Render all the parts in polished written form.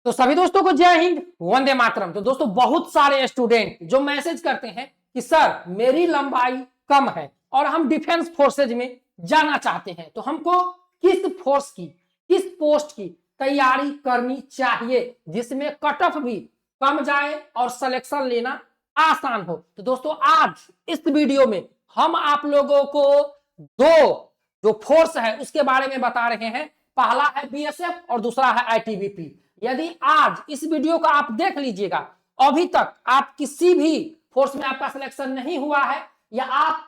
तो सभी दोस्तों को जय हिंद, वंदे मातरम। तो दोस्तों बहुत सारे स्टूडेंट जो मैसेज करते हैं कि सर मेरी लंबाई कम है और हम डिफेंस फोर्सेज में जाना चाहते हैं, तो हमको किस फोर्स की, किस पोस्ट की तैयारी करनी चाहिए जिसमें कट ऑफ भी कम जाए और सिलेक्शन लेना आसान हो। तो दोस्तों आज इस वीडियो में हम आप लोगों को दो जो फोर्स है उसके बारे में बता रहे हैं। पहला है बीएसएफ और दूसरा है आईटीबीपी। यदि आज इस वीडियो को आप देख लीजिएगा, अभी तक आप किसी भी फोर्स में आपका सिलेक्शन नहीं हुआ है या आप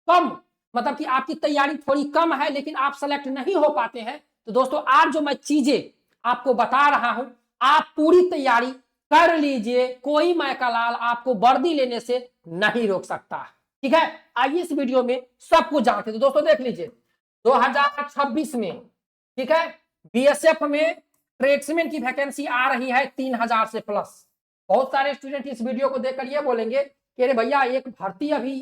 कम मतलब कि आपकी तैयारी थोड़ी कम है लेकिन आप सेलेक्ट नहीं हो पाते हैं, तो दोस्तों आज जो मैं चीजें आपको बता रहा हूं आप पूरी तैयारी कर लीजिए। कोई मैकालाल आपको वर्दी लेने से नहीं रोक सकता। ठीक है, आइए इस वीडियो में सब कुछ जानते हैं। तो दोस्तों देख लीजिए 2026 में, ठीक है, बीएसएफ में ट्रेड्समैन की वैकेंसी आ रही है 3000 से प्लस। बहुत सारे स्टूडेंट इस वीडियो को देखकर ये बोलेंगे कि अरे भैया एक भर्ती अभी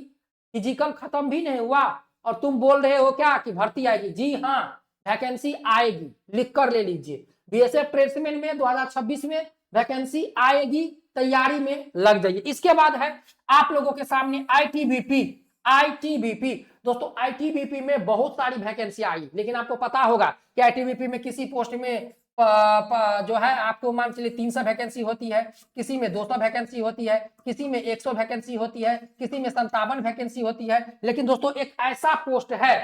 फिजिकल खत्म भी नहीं हुआ और तुम बोल रहे हो क्या कि भर्ती आएगी। जी हाँ, वैकेंसी आएगी, लिख कर ले लीजिए। बीएसएफ ट्रेड्समैन में 2026 में वैकेंसी आएगी, तैयारी में लग जाइए। इसके बाद है आप लोगों के सामने आईटीबीपी। आईटीबीपी दोस्तों, आईटीबीपी में बहुत सारी वैकेंसी आई, लेकिन आपको पता होगा कि आईटीबीपी में किसी पोस्ट में जो है आपको मान चलिए 300 वैकेंसी होती है, किसी में 200 वैकेंसी होती है, किसी में 100 वैकेंसी होती है, किसी में 57 वैकेंसी होती है। लेकिन दोस्तों एक ऐसा पोस्ट है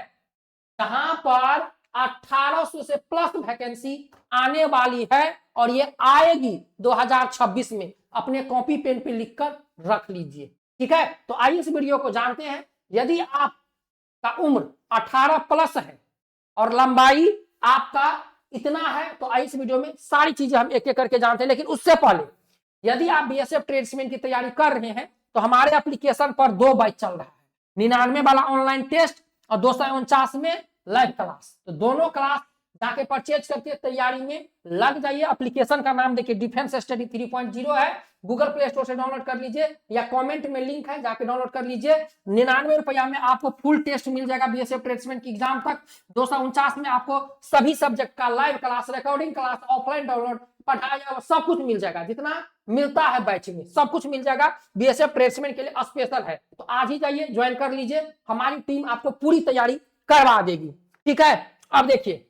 जहां पर 1800 से प्लस वैकेंसी आने वाली है और ये आएगी 2026 में। अपने कॉपी पेन पे लिखकर रख लीजिए। ठीक है, तो आइए इस वीडियो को जानते हैं। यदि आपका उम्र 18 प्लस है और लंबाई आपका इतना है, तो आइए इस वीडियो में सारी चीजें हम एक एक करके जानते हैं। लेकिन उससे पहले यदि आप बीएसएफ ट्रेड्समैन की तैयारी कर रहे हैं तो हमारे एप्लीकेशन पर 2 बैच चल रहा है, 99 वाला ऑनलाइन टेस्ट और 249 में लाइव क्लास। तो दोनों क्लास जाके परचेज करके तैयारी में लग जाइए। एप्लीकेशन का नाम देखिए डिफेंस स्टडी 3.0 है, गूगल प्ले स्टोर से डाउनलोड कर लीजिए या कमेंट में लिंक है, जाके डाउनलोड कर लीजिए। 99 रुपया में आपको फुल टेस्ट मिल जाएगा बीएसएफ ट्रेड्समैन की एग्जाम तक। 249 में आपको सभी सब्जेक्ट का live class, recording class, offline download, पढ़ाया सब कुछ मिल जाएगा। जितना मिलता है बैच में सब कुछ मिल जाएगा, बीएसएफ ट्रेड्समैन के लिए स्पेशल है। तो आज ही जाइए, ज्वाइन कर लीजिए, हमारी टीम आपको पूरी तैयारी करवा देगी। ठीक है, अब देखिए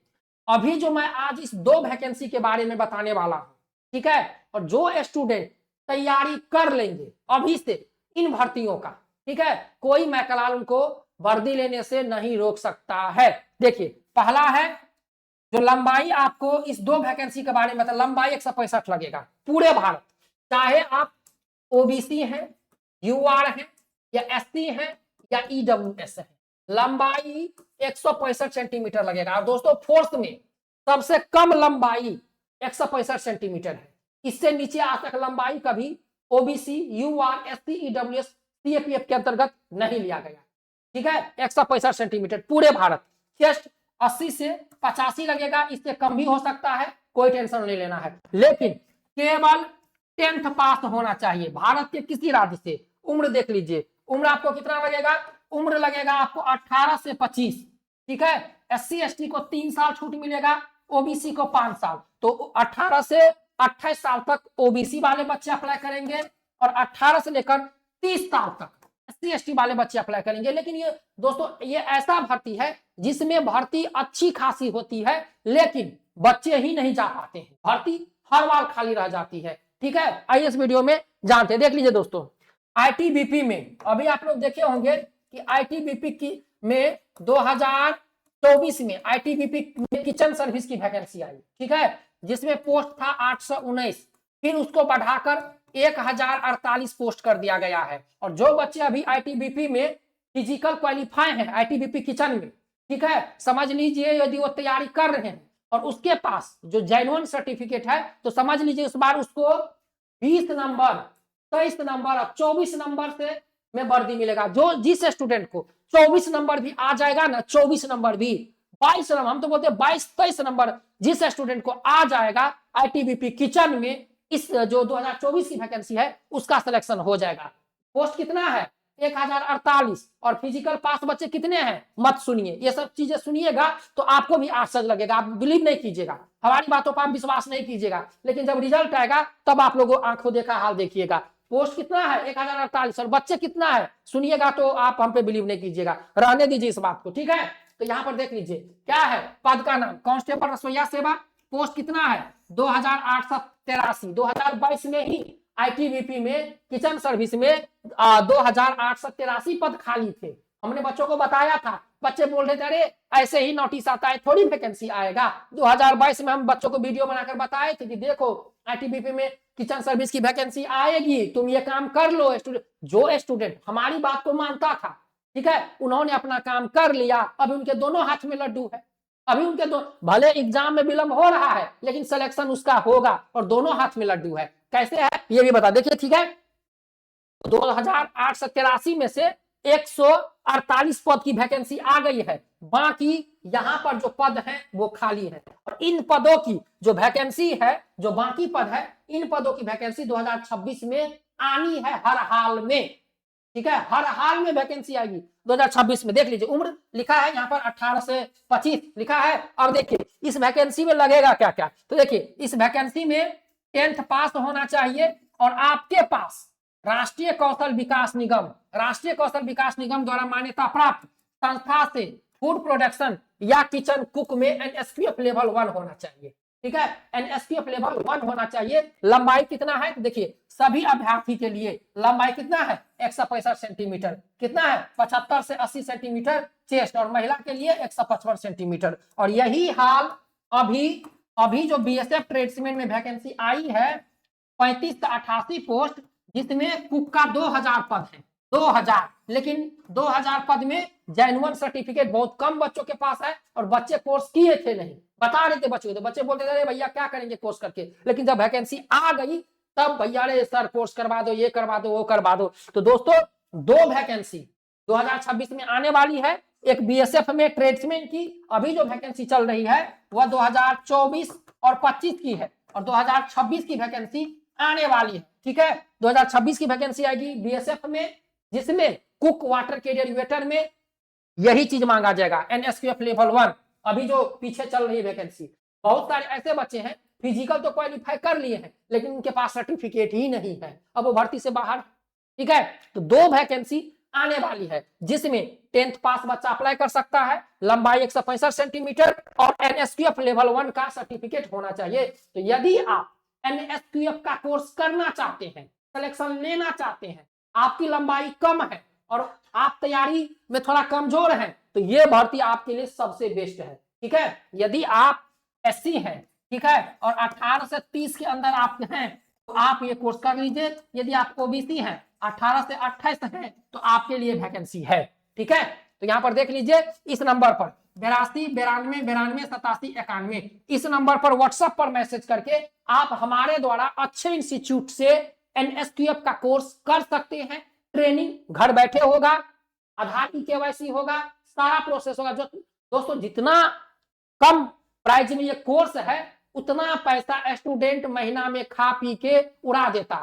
अभी जो मैं आज इस 2 वैकेंसी के बारे में बताने वाला हूं, ठीक है, और जो स्टूडेंट तैयारी कर लेंगे अभी से इन भर्तियों का, ठीक है, कोई मैकालाल उनको वर्दी लेने से नहीं रोक सकता है। देखिए पहला है जो लंबाई, आपको इस 2 वैकेंसी के बारे में मतलब लंबाई 165 लगेगा पूरे भारत, चाहे आप ओबीसी हैं, यूआर हैं या एससी हैं या ईडब्ल्यूएस है, लंबाई 165 सेंटीमीटर लगेगा। और दोस्तों फोर्स में सबसे कम लंबाई 165 सेंटीमीटर है। इससे नीचे आज तक लंबाई कभी OBC, UR, SC, EWS, CAPF के अंतर्गत नहीं लिया गया। ठीक है, 165 सेंटीमीटर पूरे भारत। चेस्ट 80 से 85 लगेगा, इससे कम भी हो सकता है, कोई टेंशन नहीं लेना है। लेकिन केवल 10th पास होना चाहिए भारत के किसी राज्य से। उम्र देख लीजिए, उम्र आपको कितना लगेगा, उम्र लगेगा आपको 18 से 25। ठीक है, एससी एसटी को 3 साल छूट मिलेगा, ओबीसी को 5 साल। तो 18 से 28 साल तक ओबीसी वाले बच्चे अप्लाई करेंगे और 18 से लेकर 30 साल तक एससी एसटी वाले बच्चे अप्लाई करेंगे। लेकिन ये दोस्तों ये ऐसा भर्ती है जिसमें भर्ती अच्छी खासी होती है लेकिन बच्चे ही नहीं जा पाते हैं, भर्ती हर बार खाली रह जाती है। ठीक है, आइए इस वीडियो में जानते हैं। देख लीजिए दोस्तों, आईटीबीपी में अभी आप लोग देखे होंगे कि आईटीबीपी की में 2024 में आईटीबीपी में किचन सर्विस की वैकेंसी आई, ठीक है, जिसमें पोस्ट था 819, फिर उसको बढ़ाकर 1048 पोस्ट कर दिया गया है। और जो बच्चे अभी आईटीबीपी में फिजिकल क्वालिफाई हैं आईटीबीपी किचन में, ठीक है, समझ लीजिए यदि वो तैयारी कर रहे हैं और उसके पास जो जेन्युइन सर्टिफिकेट है, तो समझ लीजिए इस बार उसको 20 नंबर, 23 नंबर और 24 नंबर से में वर्दी मिलेगा। जो जिस स्टूडेंट को 24 नंबर भी आ जाएगा ना, 24 नंबर भी, 22 नंबर, हम तो बोलते हैं 22-23 नंबर जिस स्टूडेंट को आ जाएगा आईटीबीपी किचन में, इस जो 2024 की वैकेंसी है उसका सिलेक्शन हो जाएगा। पोस्ट कितना है 1048 और फिजिकल पास बच्चे कितने हैं मत सुनिए, ये सब चीजें सुनिएगा तो आपको भी आश्चर्य लगेगा, आप बिलीव नहीं कीजिएगा, हमारी बातों पर आप विश्वास नहीं कीजिएगा, लेकिन जब रिजल्ट आएगा तब आप लोगों आंखों देखा हाल देखिएगा। पोस्ट कितना है 1048 और बच्चे कितना है सुनिएगा तो आप हम पे बिलीव नहीं कीजिएगा, रहने दीजिए इस बात को, ठीक है। तो यहाँ पर देख लीजिए क्या है पद का नाम कांस्टेबल रसोईया सेवा, पोस्ट कितना है 2883, 2022 में ही आईटीबीपी में किचन सर्विस में 2883 पद खाली थे। हमने बच्चों को बताया था, बच्चे बोल रहे थे अरे ऐसे ही नोटिस आता है थोड़ी वैकेंसी आएगा। 2022 में हम बच्चों को वीडियो बनाकर बताए थे कि देखो आईटीबीपी में किचन सर्विस की वैकेंसी आएगी, तुम ये काम कर लो। जो स्टूडेंट हमारी बात को मानता था, ठीक है, उन्होंने अपना काम कर लिया, अभी उनके दोनों हाथ में लड्डू है, अभी उनके दो भले एग्जाम में विलंब हो रहा है लेकिन सिलेक्शन उसका होगा और दोनों हाथ में लड्डू है। कैसे है ये भी बता देखिए, ठीक है। 2883 में से 148 पद की वैकेंसी आ गई है, बाकी यहां पर जो पद हैं वो खाली है और इन पदों की जो वैकेंसी है, जो बाकी पद है, इन पदों की वैकेंसी 2026 में आनी है हर हाल में, ठीक है, हर हाल में वैकेंसी आएगी 2026 में। देख लीजिए उम्र लिखा है यहाँ पर 18 से 25 लिखा है। अब देखिए इस वैकेंसी में लगेगा क्या क्या, तो देखिए इस वैकेंसी में 10th पास होना चाहिए और आपके पास राष्ट्रीय कौशल विकास निगम, राष्ट्रीय कौशल विकास निगम द्वारा मान्यता प्राप्त संस्था से फूड प्रोडक्शन या किचन कुक में एनएसक्यूएफ लेवल 1 होना चाहिए, ठीक है, एनएसक्यूएफ लेवल 1 होना चाहिए। लंबाई कितना है देखिए, सभी अभ्यर्थी के लिए लंबाई कितना है 165 सेंटीमीटर, कितना है 75 से 80 सेंटीमीटर चेस्ट और महिला के लिए 155 सेंटीमीटर। और यही हाल अभी जो बीएसएफ ट्रेड्समैन में वैकेंसी आई है 35 से 88 पोस्ट, जिसमें कुक का 2000 पद है, 2000, लेकिन 2000 पद में जेन्युइन सर्टिफिकेट बहुत कम बच्चों के पास है और बच्चे कोर्स किए थे नहीं, बता रहे थे बच्चों को, तो बच्चे बोलते थे भैया क्या करेंगे कोर्स करके, लेकिन जब वैकेंसी आ गई तब भैया रे सर कोर्स करवा दो, ये करवा दो, वो करवा दो। तो दोस्तों 2 वैकेंसी 2026 में आने वाली है, एक बीएसएफ में ट्रेड्समैन की अभी जो वैकेंसी चल रही है वह 2024 और 25 की है और 2026 की वैकेंसी आने वाली है, ठीक है। 2026 की वैकेंसी आएगी बीएसएफ में, जिसमें कुक वाटर कैरियर वेटर में यही चीज मांगा जाएगा एनएसक्यूएफ लेवल 1। अभी जो पीछे चल रही वैकेंसी, बहुत सारे ऐसे बच्चे हैं फिजिकल तो क्वालिफाई कर लिए हैं लेकिन उनके पास सर्टिफिकेट ही नहीं है, अब वो भर्ती से बाहर, ठीक है। तो 2 वैकेंसी आने वाली है जिसमें 10th पास बच्चा अप्लाई कर सकता है, लंबाई 165 सेंटीमीटर और एनएसक्यूएफ लेवल 1 का सर्टिफिकेट होना चाहिए। तो यदि आप एनएसक्यूएफ का कोर्स करना चाहते हैं, सिलेक्शन लेना चाहते हैं, आपकी लंबाई कम है और आप तैयारी में थोड़ा कमजोर हैं, तो ये भर्ती आपके लिए सबसे बेस्ट है, ठीक है। यदि आप एससी हैं, ठीक है, और 18 से 30 के अंदर आप हैं तो आप ये कोर्स कर लीजिए। यदि आप ओबीसी हैं 18 से 28 हैं तो आपके लिए वैकेंसी है, ठीक है। तो यहाँ पर देख लीजिए इस नंबर पर 82 92 92 87 91 इस नंबर पर व्हाट्सएप पर मैसेज करके आप हमारे द्वारा अच्छे इंस्टीट्यूट से एनएसक्यूएफ का कोर्स कर सकते हैं। ट्रेनिंग घर बैठे होगा, आधार की केवाईसी होगा, सारा प्रोसेस होगा। जो दोस्तों जितना कम प्राइस में ये कोर्स है उतना पैसा स्टूडेंट महीना में खा पी के उड़ा देता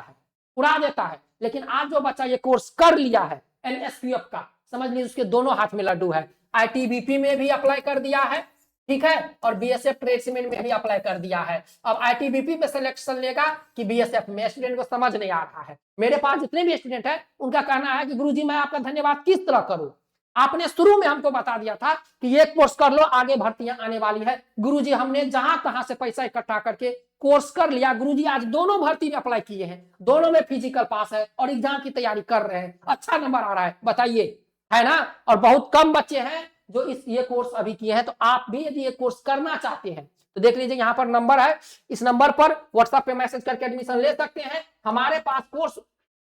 है, लेकिन आज जो बच्चा ये कोर्स कर लिया है एनएसक्यूएफ का, समझ लीजिए उसके दोनों हाथ में लड्डू है। आईटीबीपी में भी अप्लाई कर दिया है, ठीक है, और बीएसएफ ट्रेड्समैन में भी अप्लाई कर दिया है। अब आईटीबीपी में सिलेक्शन लेगा कि बीएसएफ में, स्टूडेंट को समझ नहीं आ रहा है। मेरे पास जितने भी स्टूडेंट है उनका कहना है कि गुरुजी मैं आपका धन्यवाद किस तरह करूं, आपने शुरू में हमको बता दिया था कि ये कोर्स कर लो आगे भर्तियां आने वाली है। गुरुजी हमने जहां तहां से पैसा इकट्ठा करके कोर्स कर लिया, गुरुजी आज दोनों भर्ती में अप्लाई किए हैं, दोनों में फिजिकल पास है और एग्जाम की तैयारी कर रहे हैं, अच्छा नंबर आ रहा है, बताइए, है ना। और बहुत कम बच्चे हैं जो ये कोर्स अभी किए हैं। तो आप भी यदि ये कोर्स करना चाहते हैं तो देख लीजिए यहाँ पर नंबर है, इस नंबर पर व्हाट्सएप पे मैसेज करके एडमिशन ले सकते हैं। हमारे पास कोर्स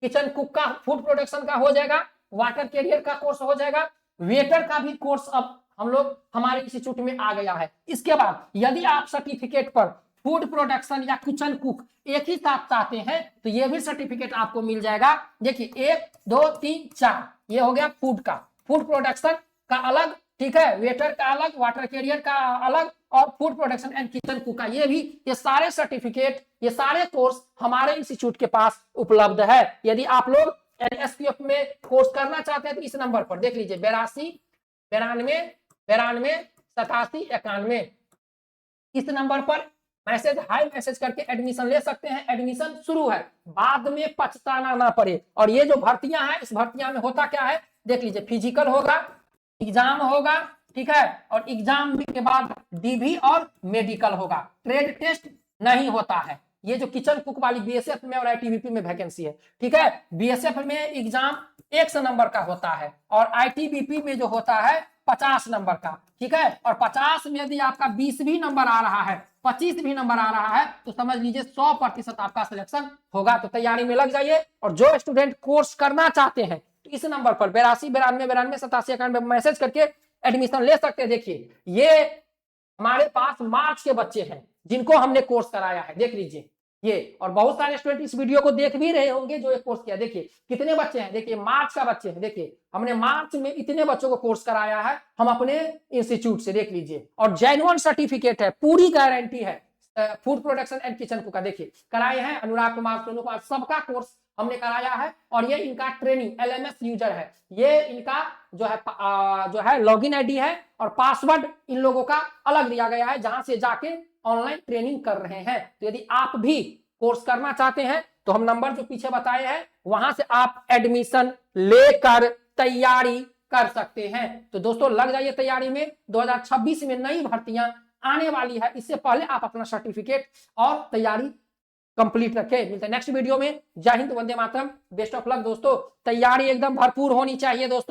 किचन कुक का, फूड प्रोडक्शन का हो जाएगा, वाटर कैरियर का कोर्स हो जाएगा, वेटर का भी कोर्स अब हम लोग हमारे इंस्टीट्यूट में आ गया है। इसके बाद यदि आप सर्टिफिकेट पर फूड प्रोडक्शन या किचन कुक एक ही साथ चाहते हैं तो ये भी सर्टिफिकेट आपको मिल जाएगा। देखिए 1 2 3 4 ये हो गया फूड का, फूड प्रोडक्शन का अलग, ठीक है, वेटर का अलग, वाटर कैरियर का अलग और food production and kitchen cook का ये भी। ये सारे सर्टिफिकेट, ये सारे कोर्स हमारे इंस्टीट्यूट के पास उपलब्ध है। यदि आप लोग एनएसक्यूएफ में कोर्स करना चाहते हैं तो इस नंबर पर देख लीजिए 82 92 92 87 91। इस नंबर पर मैसेज हाई मैसेज करके एडमिशन ले सकते हैं। एडमिशन शुरू है, बाद में पछताना ना पड़े। और ये जो भर्तियां हैं, इस भर्तियां में होता क्या है देख लीजिए, फिजिकल होगा, एग्जाम होगा, ठीक है, और एग्जाम के बाद डीवी और मेडिकल होगा। ट्रेड टेस्ट नहीं होता है। ये जो किचन कुक वाली बीएसएफ में और आईटीबीपी में वैकेंसी है, ठीक है, बीएसएफ में एग्जाम 100 नंबर का होता है और आईटीबीपी में जो होता है 50 नंबर का, ठीक है। और 50 में यदि आपका 20 भी नंबर आ रहा है, 25 भी नंबर आ रहा है, तो समझ लीजिए 100% आपका सिलेक्शन होगा। तो तैयारी में लग जाइए। और जो स्टूडेंट कोर्स करना चाहते हैं तो इस नंबर पर 82 92 92 87 91 मैसेज करके एडमिशन ले सकते हैं। देखिए ये हमारे पास मार्च के बच्चे हैं जिनको हमने कोर्स कराया है, देख लीजिए ये। और बहुत सारे स्टूडेंट इस वीडियो को देख भी रहे होंगे जो एक कोर्स किया। देखिए कितने बच्चे हैं, देखिए मार्च का बच्चे हैं। देखिए हमने मार्च में इतने बच्चों को कोर्स कराया है हम अपने इंस्टीट्यूट से, देख लीजिए। और जेन्युइन सर्टिफिकेट है, पूरी गारंटी है food production and kitchen cook का। देखिए कराए हैं अनुराग कुमार, सोनू कुमार, सबका कोर्स हमने कराया है। और ये इनका ट्रेनिंग एलएमएस यूजर है। ये इनका जो है लॉगिन आईडी है और पासवर्ड इन लोगों का अलग दिया गया है, जहां से जाके ऑनलाइन ट्रेनिंग कर रहे हैं। तो यदि आप भी कोर्स करना चाहते हैं तो हम नंबर जो पीछे बताए हैं वहां से आप एडमिशन लेकर तैयारी कर सकते हैं। तो दोस्तों लग जाइए तैयारी में। 2026 में नई भर्तियां आने वाली है, इससे पहले आप अपना सर्टिफिकेट और तैयारी कंप्लीट रखें। मिलते हैं नेक्स्ट वीडियो में। जय Hind, Vande Mataram, best of luck दोस्तों। तैयारी एकदम भरपूर होनी चाहिए दोस्तों।